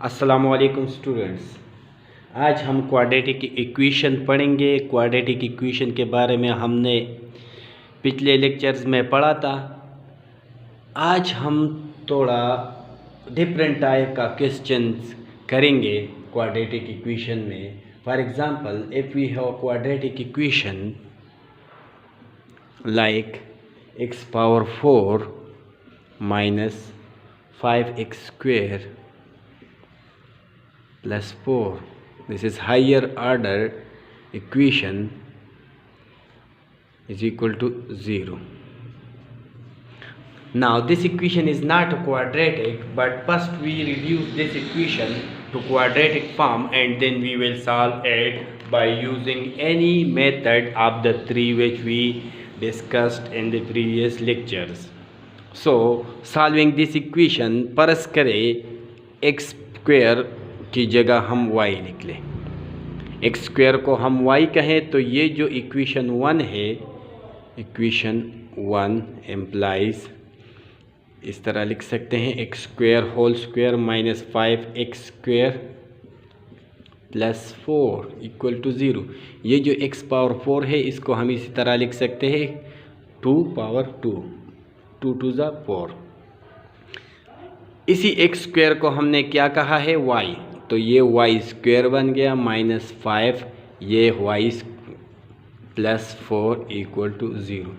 अस्सलामुअलैकुम स्टूडेंट्स। आज हम क्वाड्रेटिक इक्वेशन पढ़ेंगे। क्वाड्रेटिक इक्वेशन के बारे में हमने पिछले लेक्चर्स में पढ़ा था। आज हम थोड़ा डिफरेंट टाइप का क्वेश्चंस करेंगे क्वाड्रेटिक इक्वेशन में। For example, if we have quadratic equation like x power 4 minus 5x² plus 4. This is higher order equation is equal to 0. Now this equation is not quadratic, but first we reduce this equation to quadratic form and then we will solve it by using any method of the three which we discussed in the previous lectures. So solving this equation, परस करें x square की जगह हम y लिख लें। X square को हम y कहें तो ये जो इक्वेशन 1 है, इक्वेशन 1 एम्प्लाइज इस तरह लिख सकते हैं x square whole square minus 5x² plus 4 equal to 0। ये जो x पावर 4 है इसको हम इसी तरह लिख सकते हैं 2 पावर 2, 2 टू ज़ा 4। इसी एक्स स्क्वायर को हमने क्या कहा है, y, तो ये वाई स्क्वायर बन गया माइनस 5, ये y plus 4 equal to 0।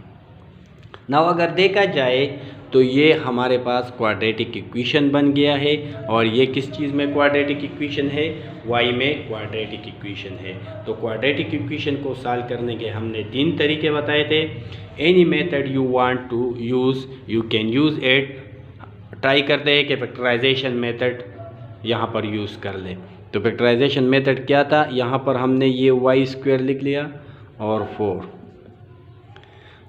Now अगर देखा जाए तो ये हमारे पास क्वाड्रेटिक इक्वेशन बन गया है। और ये किस चीज़ में क्वाड्रेटिक इक्वेशन है, y में क्वाड्रेटिक इक्वेशन है। तो क्वाड्रेटिक इक्वेशन को सॉल्व करने के हमने 3 तरीके बताए थे। Any method you want to use you can use it. Try करते हैं कि फैक्टराइजेशन मेथड यहाँ पर यूज़ कर ले। तो फैक्टराइजेशन मेथड क्या था, यहाँ पर हमने ये वाई स्क्वायर लिख लिया और 4।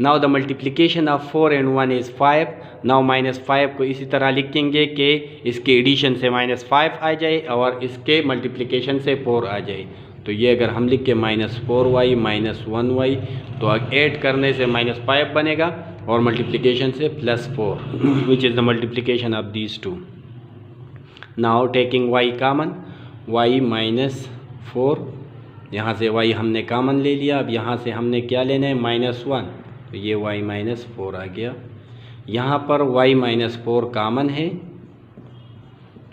Now the multiplication of 4 and 1 is 5। Now minus 5 को इसी तरह लिखेंगे कि इसके एडिशन से माइनस 5 आ जाए और इसके मल्टीप्लिकेशन से 4 आ जाए। तो ये अगर हम लिख के माइनस 4y माइनस 1y, तो ऐड करने से माइनस 5 बनेगा और मल्टीप्लिकेशन से plus 4 which is the multiplication of these two. Now taking y common, y minus 4, यहाँ से y हमने कामन ले लिया। अब यहाँ से हमने क्या लेना है, माइनस 1, तो ये y माइनस 4 आ गया। यहाँ पर y माइनस 4 कामन है,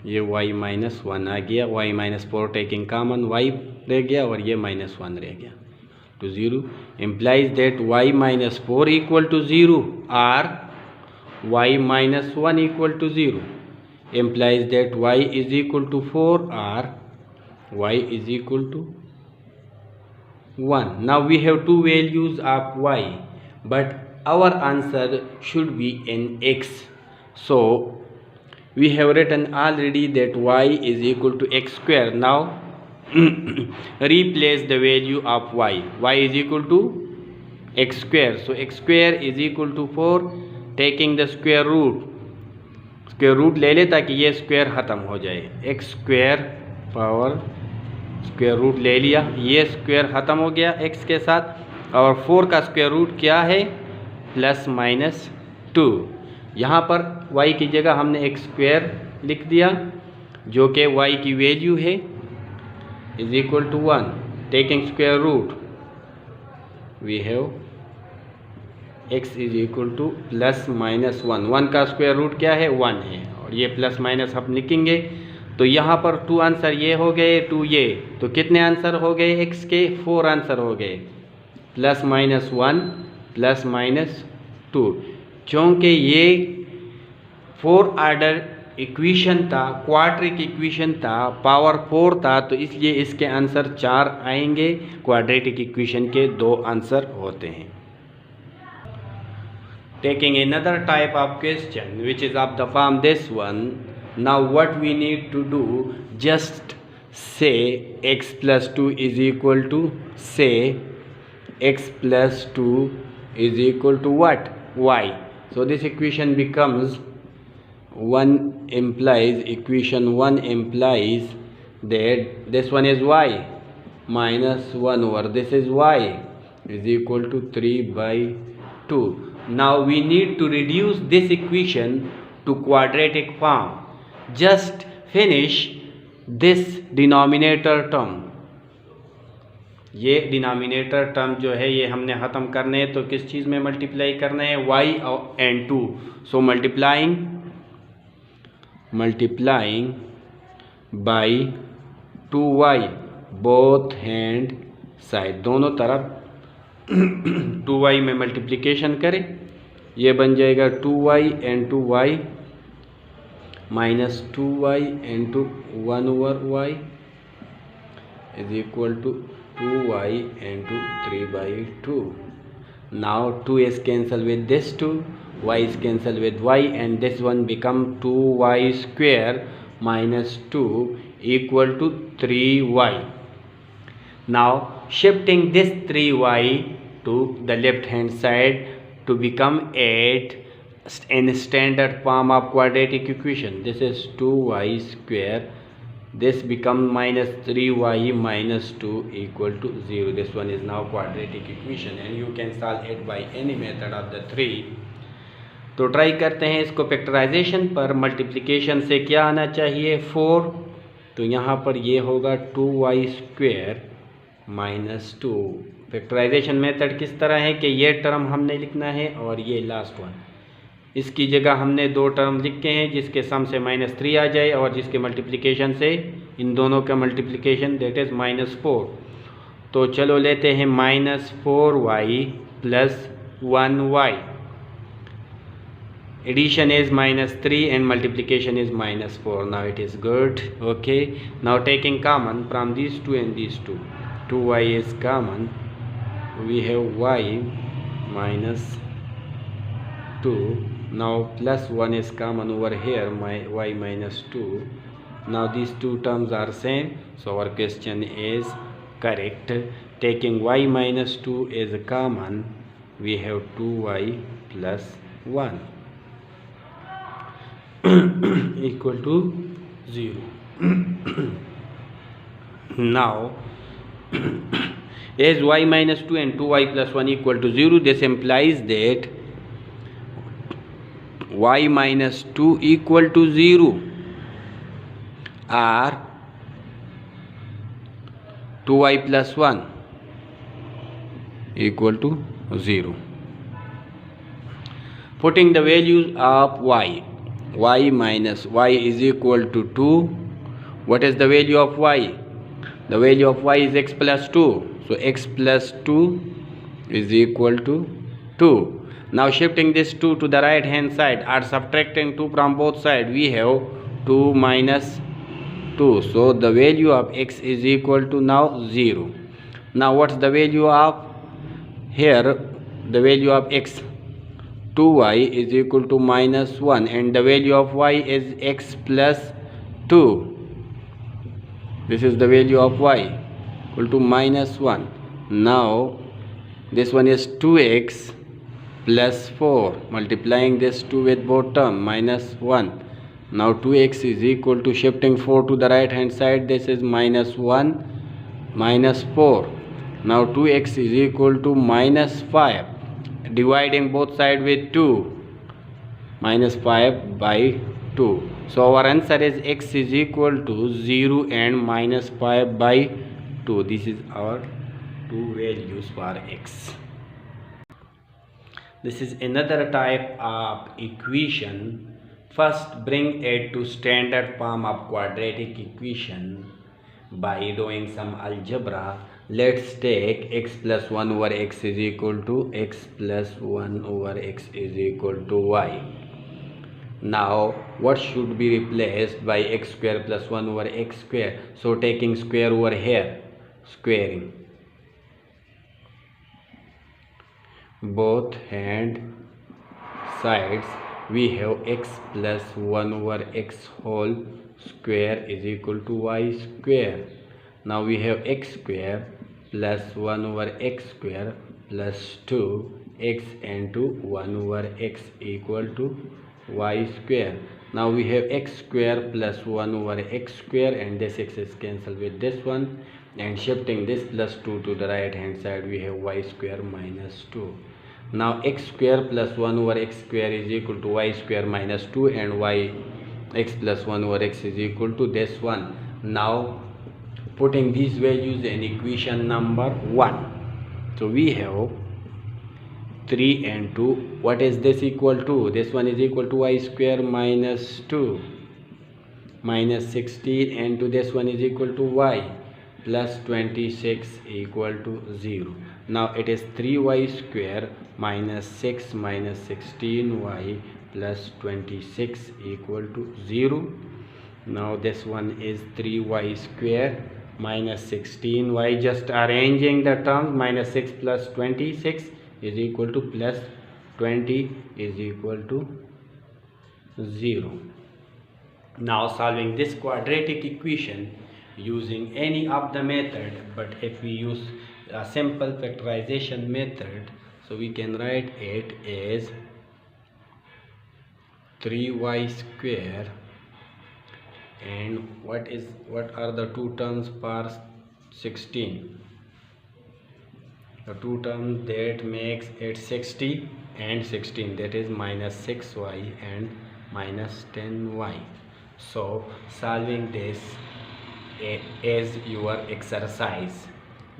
ये y माइनस 1 आ गया। y माइनस 4 टेकिंग कामन, y रह गया और ये माइनस 1 रह गया to 0, implies that y minus 4 equal to 0 or y minus 1 equal to 0, implies that y is equal to 4 or y is equal to 1. Now we have two values of y, but our answer should be in x. So we have written already that y is equal to x square. Now replace the value of y. Y is equal to x square. So x square is equal to 4, taking the square root. Square root ले ले ताकि ये square ख़त्म हो जाए। X square power square root ले लिया, ये स्क्वायर ख़त्म हो गया x के साथ। और 4 का स्क्वायर रूट क्या है, प्लस माइनस 2। यहाँ पर y की जगह हमने एक्स स्क्वायर लिख दिया जो कि y की वैल्यू है is equal to 1, taking square root we have x is equal to plus minus 1। 1 का स्क्वायर रूट क्या है, 1 है, और ये प्लस माइनस हम लिखेंगे। तो यहाँ पर 2 आंसर ये हो गए, 2 ये, तो कितने आंसर हो गए x के, 4 आंसर हो गए। प्लस माइनस 1 प्लस माइनस 2, क्योंकि ये 4 ऑर्डर इक्वेशन था, क्वाड्रेटिक इक्वेशन था, पावर 4 था, तो इसलिए इसके आंसर 4 आएंगे। क्वाड्रेटिक इक्वेशन के 2 आंसर होते हैं। Taking another type of question which is of the form this one. Now what we need to do, just say x plus 2 is equal to, say x plus 2 is equal to what, y. So this equation becomes equation 1 implies that this one is y minus 1 over this is y is equal to 3/2. Now we need to reduce this equation to quadratic form. Just finish this denominator term, ये denominator term जो है ये हमने ख़त्म करने हैं, तो किस चीज़ में मल्टीप्लाई करना है, y and 2। So multiplying by 2y both hand side, दोनों तरफ 2y में मल्टीप्लिकेशन करें, ये बन जाएगा 2y and 2y minus 2y into 1/y is equal to 2y into 3/2. Now 2 is cancelled with this 2, y is cancelled with y, and this one become 2y square minus 2 equal to 3y. Now shifting this 3y to the left hand side to become 8 in standard form of quadratic equation. This is 2y square, this become minus 3y minus 2 equal to 0. This one is now quadratic equation and you can solve it by any method of the 3. तो try करते हैं इसको factorisation पर। Multiplication से क्या आना चाहिए, 4, तो यहाँ पर ये होगा 2y square minus 2। Factorisation method किस तरह है कि ये टर्म हमने लिखना है और ये लास्ट वन, इसकी जगह हमने दो टर्म लिखे हैं जिसके सम से -3 आ जाए और जिसके मल्टीप्लिकेशन से इन दोनों का मल्टीप्लिकेशन दैट इज़ -4। तो चलो लेते हैं -4y plus 1y, addition is -3 and multiplication is -4. Now it is good. Okay, now taking common from these two and these two, 2y is common, we have y minus 2. Now plus 1 is common over here, my y minus 2. Now these two terms are same, so our question is correct. Taking y minus 2 is common, we have 2y plus 1 equal to 0. Now as y minus 2 and 2y plus 1 equal to 0, this implies that y minus 2 equal to 0 or 2y plus 1 equal to 0. Putting the values of y minus y is equal to 2. What is the value of y? The value of y is x plus 2. So x plus 2 is equal to 2. Now shifting this 2 to the right hand side or subtracting 2 from both sides, we have 2 minus 2. So the value of x is equal to now 0. Now what's the value of here? The value of x, 2y is equal to -1, and the value of y is x plus 2. This is the value of y equal to -1. Now this one is 2x plus 4, multiplying this 2 with both term, -1. Now 2x is equal to, shifting 4 to the right hand side, this is -1 minus 4. Now 2x is equal to -5, dividing both sides with 2, -5 by 2. So our answer is x is equal to 0 and -5 by 2. This is our two values for x. This is another type of equation. First bring it to standard form of quadratic equation by doing some algebra. Let's take x plus 1 over x is equal to x plus 1 over x is equal to y. Now what should be replaced by x square plus 1 over x square? So taking square over here, squaring both hand sides, we have x plus 1 over x whole square is equal to y square. Now we have x square plus 1 over x square plus 2x into 1 over x equal to y square. Now we have x square plus 1 over x square, and this x is cancelled with this one, and shifting this plus 2 to the right hand side, we have y square minus 2. Now x square plus 1 over x square is equal to y square minus 2, and x plus 1 over x is equal to this one. Now putting these values in equation number 1. So we have 3 and 2. What is this equal to? This one is equal to y square minus 2 minus 16, and to this one is equal to y plus 26 equal to 0. Now it is 3y square minus 6 minus 16y plus 26 equal to 0. Now this one is 3y square minus 16y, just arranging the terms, minus 6 plus 26 is equal to plus 20 is equal to 0. Now solving this quadratic equation using any of the method, but if we use a simple factorization method, so we can write it as 3y square, and what are the two terms for 16? The two terms that makes it 60 and 16, that is minus 6y and minus 10y. So solving this as your exercise.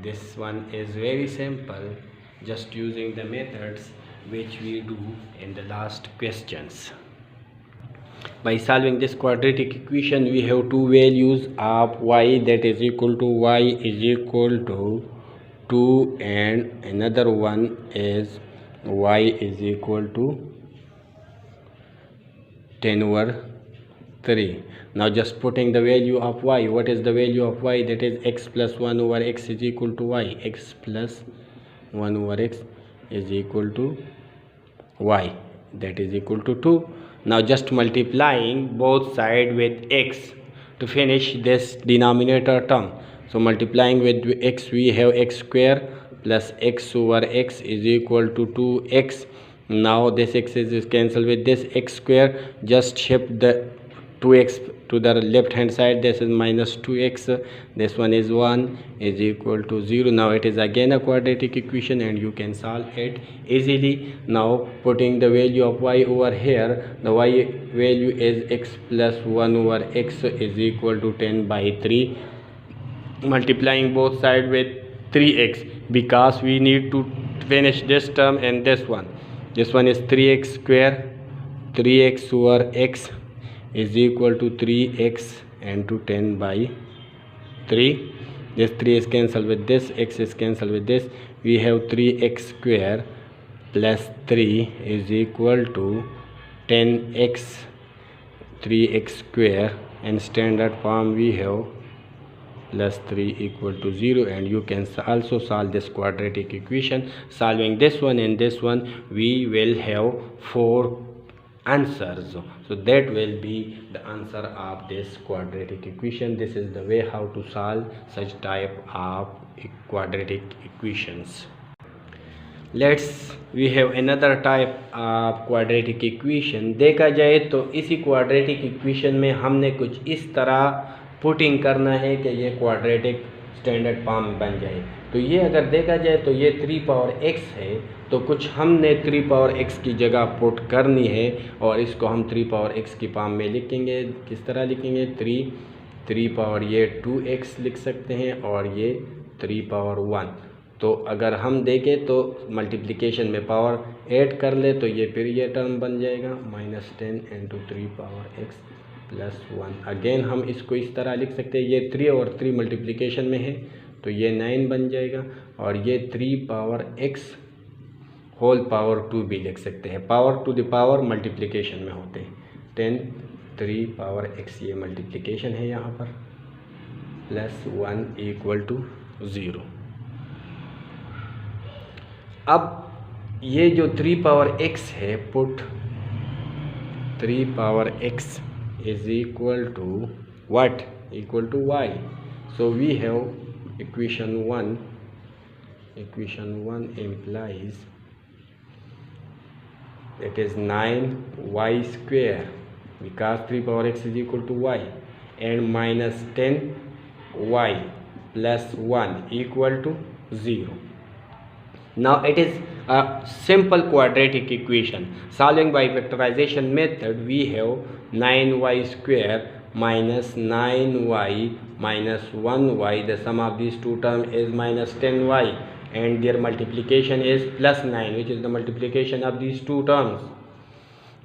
This one is very simple, just using the methods which we do in the last questions. By solving this quadratic equation, we have two values of y, that is equal to y is equal to 2, and another one is y is equal to 10 over 3. Now just putting the value of y. What is the value of y? That is x plus 1 over x is equal to y. X plus 1 over x is equal to y, that is equal to 2. Now just multiplying both sides with x to finish this denominator term. So multiplying with x, we have x square plus x over x is equal to 2x. Now this x is cancelled with this x square. Just shift the 2x to the left hand side. This is minus 2x. This one is 1 is equal to 0. Now it is again a quadratic equation and you can solve it easily. Now putting the value of y over here, the y value is x plus 1 over x is equal to 10 by 3. Multiplying both sides with 3x, because we need to finish this term and this one. This one is 3x square. 3x over x is equal to 3x and to 10 by 3. This 3 is cancelled with this, x is cancelled with this. We have 3x square plus 3 is equal to 10x 3x square, and standard form we have plus 3 equal to 0. And you can also solve this quadratic equation. Solving this one and this one, we will have 4 answers. So that will be the answer of this quadratic equation. This is the way how to solve such type of quadratic equations. We have another type of quadratic equation. देखा जाए तो इसी quadratic equation में हमने कुछ इस तरह putting करना है कि ये क्वाड्रेटिक स्टैंडर्ड फॉर्म बन जाए। तो ये अगर देखा जाए तो ये 3 पावर x है, तो कुछ हमने 3 पावर x की जगह पुट करनी है और इसको हम 3 पावर x की फॉर्म में लिखेंगे। किस तरह लिखेंगे? 3 पावर ये 2x लिख सकते हैं और ये 3 पावर 1। तो अगर हम देखें तो मल्टीप्लिकेशन में पावर ऐड कर ले तो ये फिर ये टर्म बन जाएगा -10 into 3 power x plus 1। Again हम इसको इस तरह लिख सकते हैं, ये 3 और 3 मल्टीप्लिकेशन में है तो ये 9 बन जाएगा, और ये 3 पावर x होल पावर 2 भी लिख सकते हैं। Power to the power multiplication में होते हैं। 10 3 पावर x ये मल्टीप्लिकेशन है यहाँ पर, प्लस 1 इक्वल टू 0। अब ये जो 3 पावर x है, put 3 power x is equal to what? Equal to y. So we have equation 1 implies it is 9y square, because 3 power x is equal to y, and minus 10y plus 1 equal to 0. Now it is a simple quadratic equation. Solving by factorization method, we have 9y square minus 9y minus 1y. The sum of these two terms is minus 10y, and their multiplication is plus 9, which is the multiplication of these two terms.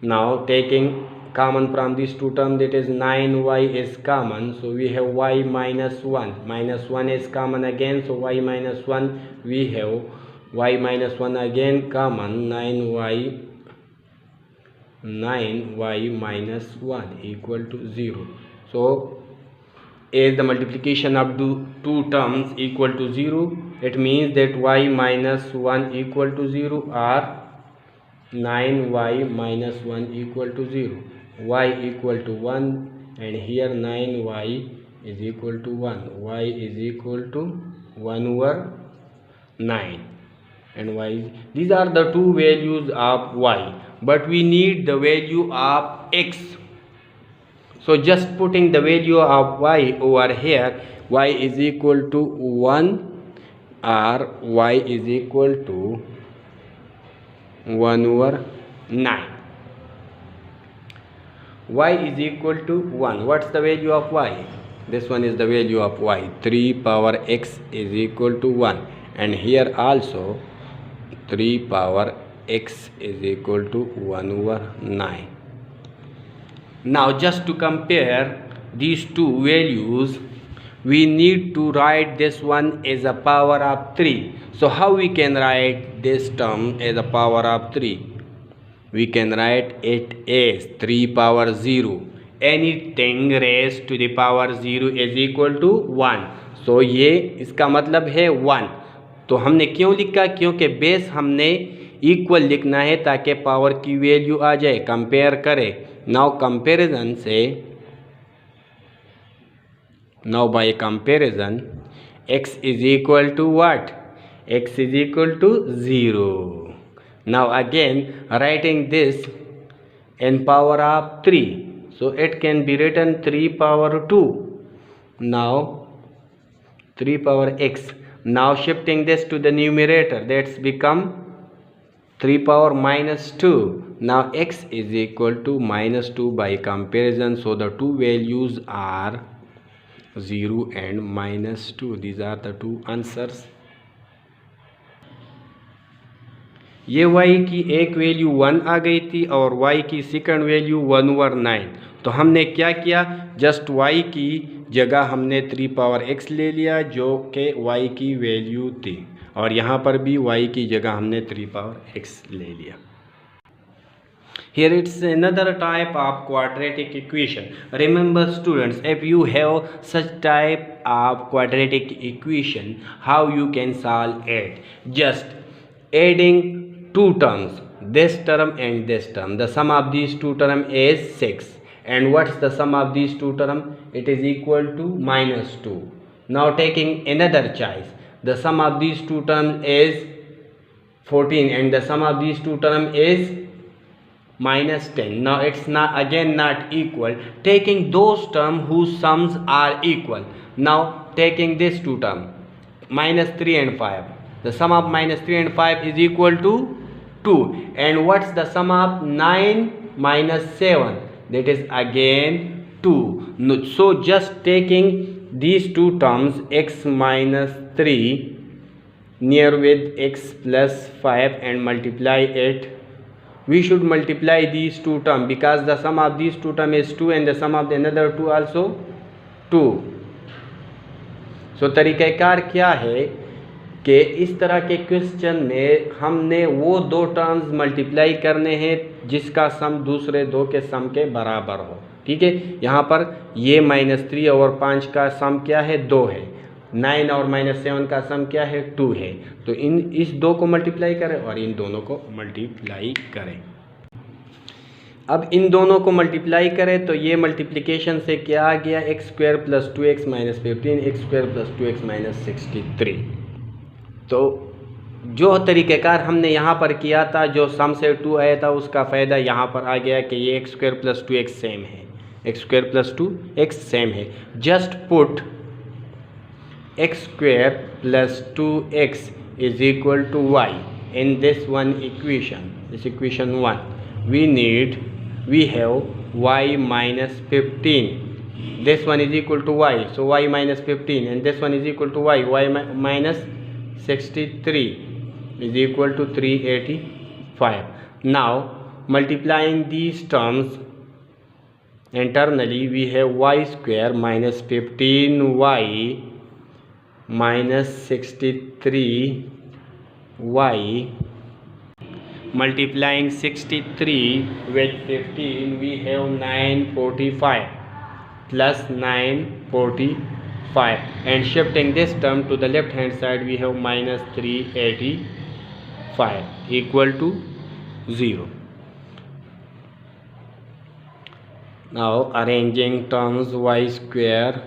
Now taking common from these two terms, that is 9y is common, so we have y minus 1. Minus 1 is common again, so y minus 1, we have y minus 1 again common, 9y minus 1 equal to 0. So as the multiplication of two terms equal to 0, it means that y minus 1 equal to 0 or 9y minus 1 equal to 0. Y equal to 1, and here 9y is equal to 1. Y is equal to 1 over 9, and y, these are the two values of y, but we need the value of x. So just putting the value of y over here, y is equal to 1 or y is equal to 1 over 9. Y is equal to 1. What's the value of y? This one is the value of y. 3 power x is equal to 1. And here also 3 power x is equal to 1 over 9. Now just to compare these two values, we need to write this one as a power of 3. So how we can write this term as a power of 3? We can write it as 3 power 0. Anything raised to the power 0 is equal to 1. So ये इसका मतलब है 1. तो हमने क्यों लिखा? क्योंकि base हमने इक्वल लिखना है ताकि पावर की वैल्यू आ जाए, कंपेयर करें. नाउ कंपेरिजन से, now by comparison, x is equal to what? X is equal to 0. Now again writing this in power of 3, so it can be written 3 power 2. Now 3 power x. Now shifting this to the numerator, that's become 3 power minus 2. Now x is equal to minus 2 by comparison, so the two values are 0 and minus 2. These are the two answers. ये y की एक value 1 आ गई थी और y की second value 1 over 9. तो हमने क्या किया? जस्ट y की जगह हमने 3 पावर x ले लिया जो कि y की वैल्यू थी, और यहाँ पर भी y की जगह हमने 3 पावर x ले लिया. Here it's another type of quadratic equation. Remember students, if you have such type of quadratic equation, how you can solve it? Just adding two terms, this term and this term. The sum of these two terms is 6. And what's the sum of these two terms? It is equal to minus 2. Now taking another choice, the sum of these two terms is 14 and the sum of these two terms is minus 10. Now it's not not equal. Taking those terms whose sums are equal. Now taking this two terms, minus 3 and 5. The sum of minus 3 and 5 is equal to 2. And what's the sum of 9 minus 7? That is again 2. So just taking these two terms, x minus 3 near with x plus 5, and multiply it. We should multiply these two terms because the sum of these two terms is 2 and the sum of the another two also 2. So तरीक़ाकार क्या है कि इस तरह के question में हमने वो दो टर्म्स मल्टीप्लाई करने हैं जिसका सम दूसरे दो के सम के बराबर हो. ठीक है, यहाँ पर ये -3 और 5 का सम क्या है? 2 है. 9 और -7 का सम क्या है? 2 है. तो इस दो को मल्टीप्लाई करें और इन दोनों को मल्टीप्लाई करें. अब इन दोनों को मल्टीप्लाई करें तो ये मल्टीप्लिकेशन से क्या आ गया? x square plus 2x minus 15, x square plus 2x minus 63. तो जो तरीक़ेकार हमने यहाँ पर किया था, जो सम से 2 आया था, उसका फ़ायदा यहाँ पर आ गया कि ये x square plus 2x same है, x square plus 2x same है. Just put x square plus 2x is equal to y in this one equation, this equation 1. We have y minus 15 this one is equal to y, so y minus 15, and this one is equal to y minus 63 is equal to 385. Now multiplying these terms internally, we have y square minus 15y minus 63y. Multiplying 63 with 15, we have 945 plus 945, and shifting this term to the left hand side, we have minus 385 equal to 0. Now arranging terms, y square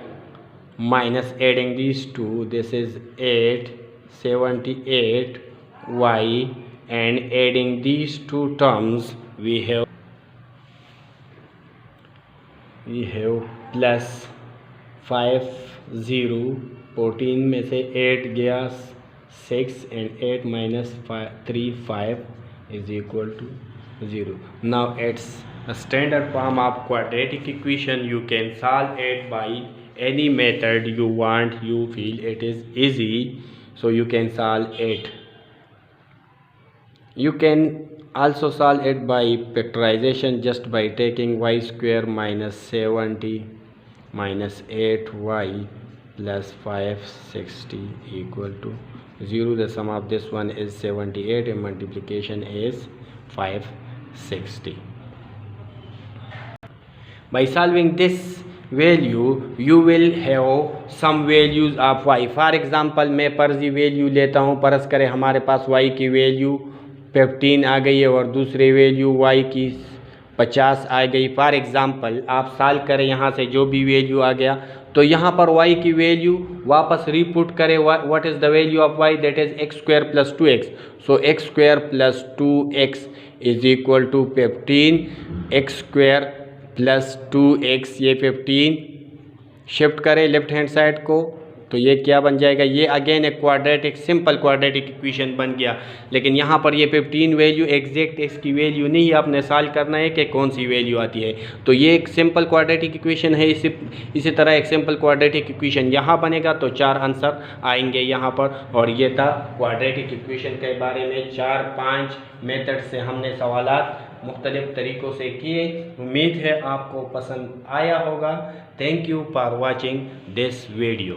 minus adding these two, this is 878y, and adding these two terms, we have plus 50, 14 में से 8 गया 6, and 8 minus 3 5 is equal to 0. Now it's a standard form of quadratic equation. You can solve it by any method you want, you feel it is easy, so you can solve it. You can also solve it by factorization, just by taking y square minus 70 minus 8y plus 560 equal to 0. The sum of this one is 78 and multiplication is 560. By solving this value, you will have some values of y. For example, मैं फर्जी value लेता हूँ, परस करें हमारे पास y की value 15 आ गई है और दूसरी वैल्यू y की 50 आ गई. फॉर एग्ज़ाम्पल आप सॉल्व करें, यहाँ से जो भी वैल्यू आ गया तो यहाँ पर y की वैल्यू वापस रिपुट करें. What is the value of y? That is x square plus 2x. So x square plus 2x is equal to 15. x square plus 2x, ये 15 शिफ्ट करें लेफ्ट हैंड साइड को, तो ये क्या बन जाएगा? ये अगेन एक क्वाड्रेटिक, सिंपल क्वाड्रेटिक इक्वेशन बन गया. लेकिन यहाँ पर ये 15 वैल्यू एग्जैक्ट इसकी वैल्यू नहीं है, आपने सॉल्व करना है कि कौन सी वैल्यू आती है. तो ये एक सिंपल क्वाड्रेटिक इक्वेशन है. इसी तरह एक सिंपल क्वाड्रेटिक इक्वेशन यहाँ बनेगा तो 4 आंसर आएंगे यहाँ पर. और ये था क्वाड्रेटिक इक्वेशन के बारे में 4-5 मेथड से हमने सवालात मुख्तलिफ तरीक़ों से किए. उम्मीद है आपको पसंद आया होगा. Thank you for watching this video.